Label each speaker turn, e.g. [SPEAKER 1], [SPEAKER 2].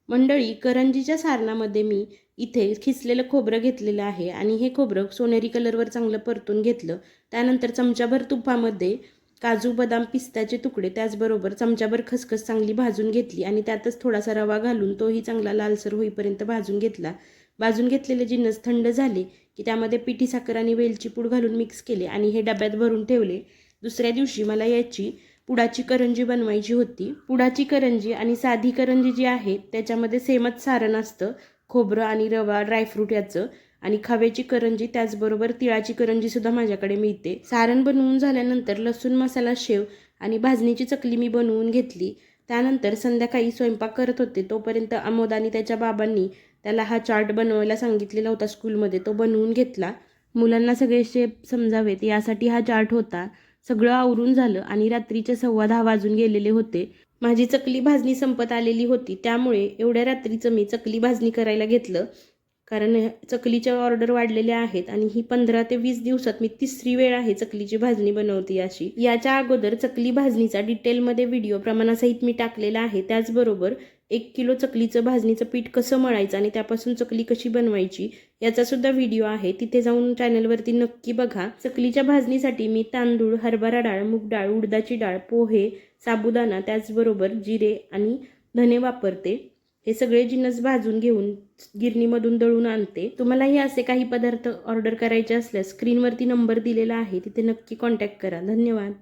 [SPEAKER 1] मंडळी, करंजीच्या सारणामध्ये मी इथे खिसलेलं खोबरं घेतलेलं आहे आणि हे खोबरं सोनेरी कलरवर चांगलं परतून घेतलं. त्यानंतर चमचाभर तुपामध्ये काजू, बदाम, पिस्त्याचे तुकडे, त्याचबरोबर चमचाभर खसखस चांगली भाजून घेतली आणि त्यातच थोडासा रवा घालून तोही चांगला लालसर होईपर्यंत भाजून घेतला. भाजून घेतलेले जिन्नस थंड झाले की त्यामध्ये पिठी साखर आणि वेलची पूड घालून मिक्स केले आणि हे डब्यात भरून ठेवले. दुसऱ्या दिवशी मला याची पुडाची करंजी बनवायची होती. पुडाची करंजी आणि साधी करंजी जी आहे त्याच्यामध्ये सेमच सारण असतं, खोबरं आणि रवा, ड्रायफ्रूट याचं. आणि खव्याची करंजी, त्याचबरोबर तिळाची करंजी सुद्धा माझ्याकडे मिळते. सारण बनवून झाल्यानंतर लसूण मसाला, शेव आणि भाजणीची चकली मी बनवून घेतली. त्यानंतर संध्याकाळी स्वयंपाक करत होते तोपर्यंत अमोद आणि त्याच्या बाबांनी त्याला हा चार्ट बनवायला सांगितलेला होता स्कूलमध्ये, तो बनवून घेतला. मुलांना सगळे शेप समजावेत यासाठी हा चार्ट होता. सगळं आवरून झालं आणि रात्रीचे 10:15 वाजून गेलेले होते. माझी चकली भाजणी संपत आलेली होती, त्यामुळे एवढ्या रात्रीचं मी चकली भाजणी करायला घेतलं. कारण चकलीच्या ऑर्डर वाढलेल्या आहेत आणि ही 15 ते 20 दिवसात मी तिसरी वेळ आहे चकलीची भाजणी बनवते अशी. याच्या अगोदर चकली भाजणीचा डिटेलमध्ये व्हिडिओ प्रमाणासहित मी टाकलेला आहे. त्याचबरोबर 1 किलो चकलीचं भाजणीचं पीठ कसं मळायचं आणि त्यापासून चकली कशी बनवायची याचा सुद्धा व्हिडिओ आहे, तिथे जाऊन चॅनलवरती नक्की बघा. चकलीच्या भाजणीसाठी मी तांदूळ, हरभरा डाळ, मूग डाळ, उडदाची डाळ, पोहे, साबुदाणा, त्याचबरोबर जिरे आणि धने वापरते. हे सगळे जिन्नस भाजून घेऊन गिरणीमधून दळून आणते. तुम्हालाही असे काही पदार्थ ऑर्डर करायचे असल्यास स्क्रीनवरती नंबर दिलेला आहे, तिथे नक्की कॉन्टॅक्ट करा. धन्यवाद.